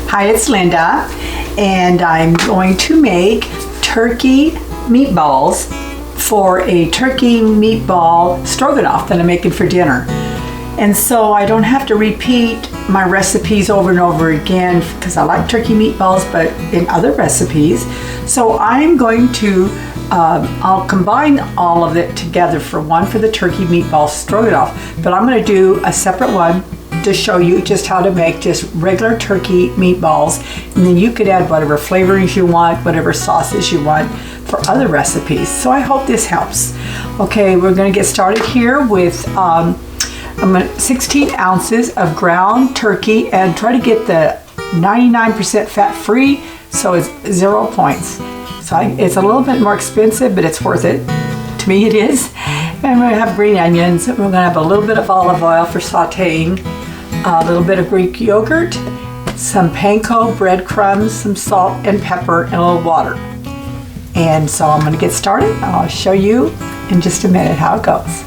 Hi, it's Linda, and I'm going to make turkey meatballs for a turkey meatball stroganoff that I'm making for dinner. And so I don't have to repeat my recipes over and over again because I like turkey meatballs, but in other recipes. So I'm going to, I'll combine all of it together for the turkey meatball stroganoff, but I'm going to do a separate one to show you just how to make just regular turkey meatballs, and then you could add whatever flavorings you want, whatever sauces you want for other recipes. So I hope this helps. Okay, we're going to get started here with 16 ounces of ground turkey, and try to get the 99% fat free, so it's 0 points. So it's a little bit more expensive, but it's worth it. To me it is. And we're going to have green onions. We're going to have a little bit of olive oil for sauteing, a little bit of Greek yogurt, some panko breadcrumbs, some salt and pepper, and a little water. And so I'm going to get started. I'll show you in just a minute how it goes.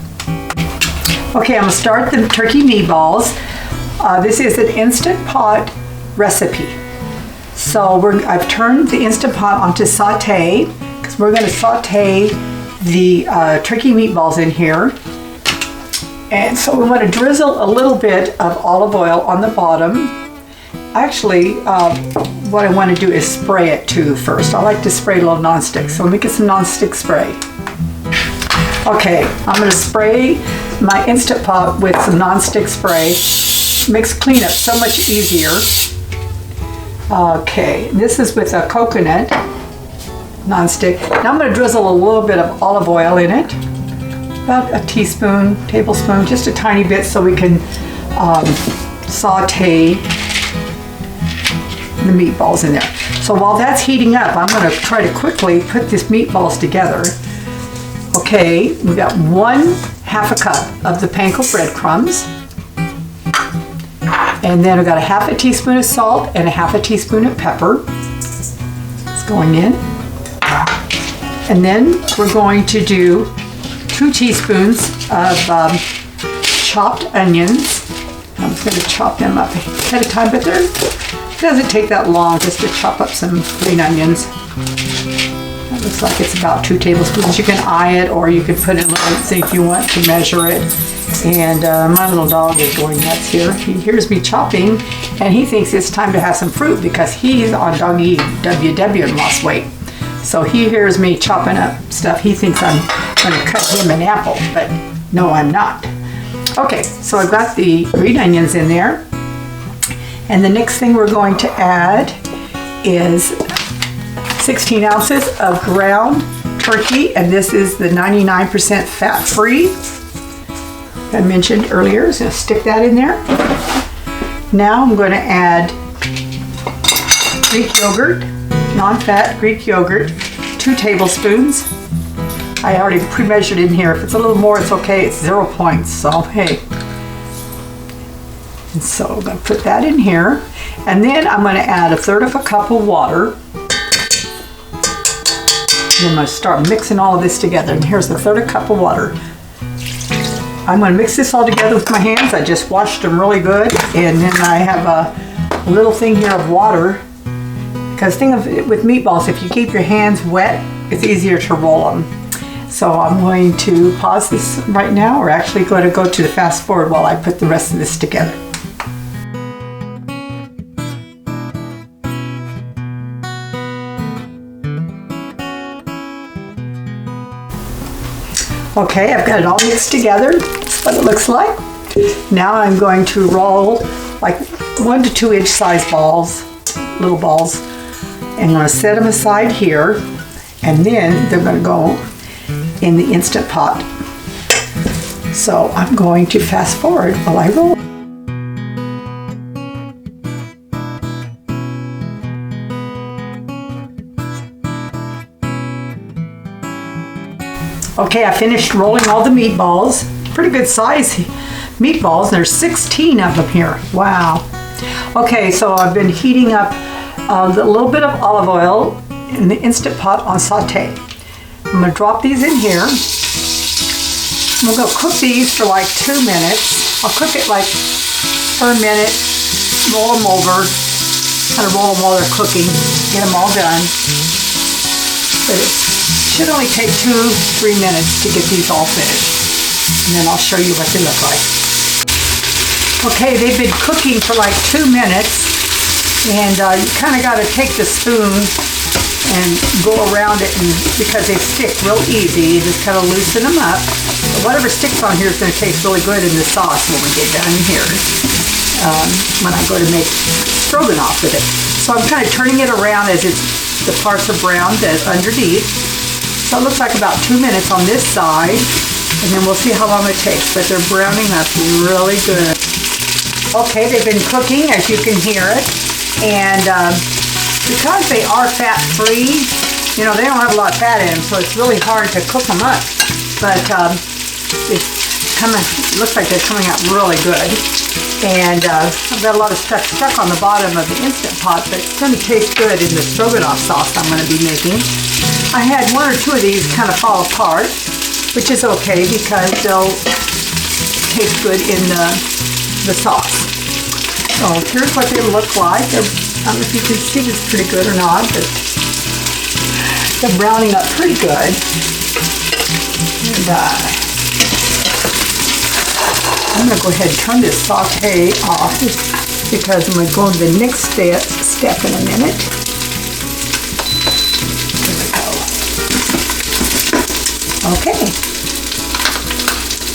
Okay, I'm going to start the turkey meatballs. This is an Instant Pot recipe. So I've turned the Instant Pot onto saute because we're going to saute the turkey meatballs in here. And so we want to drizzle a little bit of olive oil on the bottom. Actually, what I want to do is spray it too first. I like to spray a little nonstick, so let me get some nonstick spray. Okay, I'm going to spray my Instant Pot with some nonstick spray. Makes cleanup so much easier. Okay, this is with a coconut nonstick. Now I'm going to drizzle a little bit of olive oil in it. About a teaspoon, tablespoon, just a tiny bit, so we can saute the meatballs in there. So while that's heating up, I'm going to try to quickly put these meatballs together. Okay, we got 1/2 cup of the panko breadcrumbs, and then I've got 1/2 teaspoon of salt and 1/2 teaspoon of pepper. It's going in, and then we're going to do 2 teaspoons of chopped onions. I'm just going to chop them up ahead of time, but it doesn't take that long just to chop up some green onions. It looks like it's about 2 tablespoons. You can eye it, or you can put it in a little thing if you want to measure it. And my little dog is going nuts here. He hears me chopping, and he thinks it's time to have some fruit because he's on doggy WW and lost weight. So he hears me chopping up stuff. He thinks I'm going to cut him an apple, but no, I'm not. Okay, so I've got the green onions in there. And the next thing we're going to add is 16 ounces of ground turkey, and this is the 99% fat-free I mentioned earlier. So stick that in there. Now I'm going to add Greek yogurt, non-fat Greek yogurt, 2 tablespoons. I already pre-measured in here. If it's a little more, it's okay. It's 0 points, so hey. And so I'm going to put that in here. And then I'm going to add 1/3 cup of water. And I'm going to start mixing all of this together. And here's 1/3 cup of water. I'm going to mix this all together with my hands. I just washed them really good. And then I have a little thing here of water. Because think of it with meatballs, if you keep your hands wet, it's easier to roll them. So I'm going to pause this right now, or actually going to go to the fast forward while I put the rest of this together. Okay, I've got it all mixed together. That's what it looks like. Now I'm going to roll like 1 to 2 inch size balls, little balls. And I'm going to set them aside here, and then they're going to go in the Instant Pot. So I'm going to fast forward while I roll. Okay, I finished rolling all the meatballs. Pretty good size meatballs. There's 16 of them here. Wow. Okay, so I've been heating up a little bit of olive oil in the Instant Pot on saute. I'm going to drop these in here. I'm going to cook these for like 2 minutes. I'll cook it like for a minute, roll them over, kind of roll them while they're cooking, get them all done. But it should only take 2-3 minutes to get these all finished. And then I'll show you what they look like. Okay, they've been cooking for like 2 minutes, and you kind of got to take the spoon and go around it, and because they stick real easy, you just kind of loosen them up. But whatever sticks on here is going to taste really good in the sauce when we get done here, when I go to make stroganoff with it. So I'm kind of turning it around as the parts are browned underneath. So it looks like about 2 minutes on this side, and then we'll see how long it takes, but they're browning up really good. Okay, they've been cooking, as you can hear it, and because they are fat-free, you know, they don't have a lot of fat in them, so it's really hard to cook them up. But it looks like they're coming out really good. And I've got a lot of stuff stuck on the bottom of the Instant Pot, but it's going to taste good in the stroganoff sauce I'm going to be making. I had 1 or 2 of these kind of fall apart, which is okay because they'll taste good in the sauce. So here's what they look like. I don't know if you can see this pretty good or not, but they're browning up pretty good. And I'm going to go ahead and turn this saute off because I'm going to go to the next step in a minute. There we go. Okay.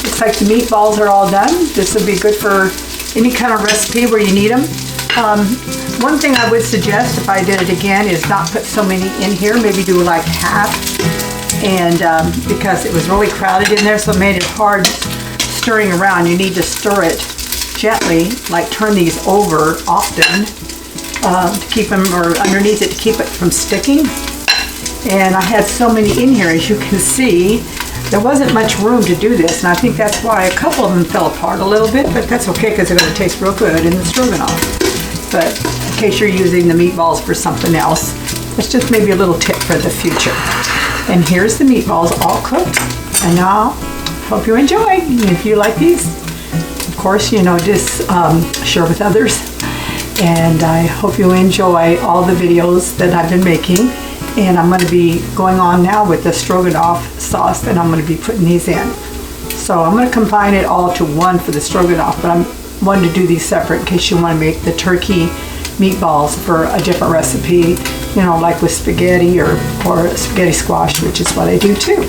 Looks like the meatballs are all done. This will be good for any kind of recipe where you need them. One thing I would suggest if I did it again is not put so many in here, maybe do like half, and because it was really crowded in there, so it made it hard stirring around. You need to stir it gently, like turn these over often to keep them, or underneath it to keep it from sticking. And I had so many in here, as you can see, there wasn't much room to do this, and I think that's why a couple of them fell apart a little bit, but that's okay because they're going to taste real good in the stroganoff. But in case you're using the meatballs for something else, it's just maybe a little tip for the future. And here's the meatballs all cooked, and now hope you enjoy. And if you like these, of course, you know, just share with others. And I hope you enjoy all the videos that I've been making. And I'm going to be going on now with the stroganoff sauce, and I'm going to be putting these in. So I'm going to combine it all to one for the stroganoff, but I'm wanting to do these separate in case you want to make the turkey meatballs for a different recipe, you know, like with spaghetti or spaghetti squash, which is what I do too.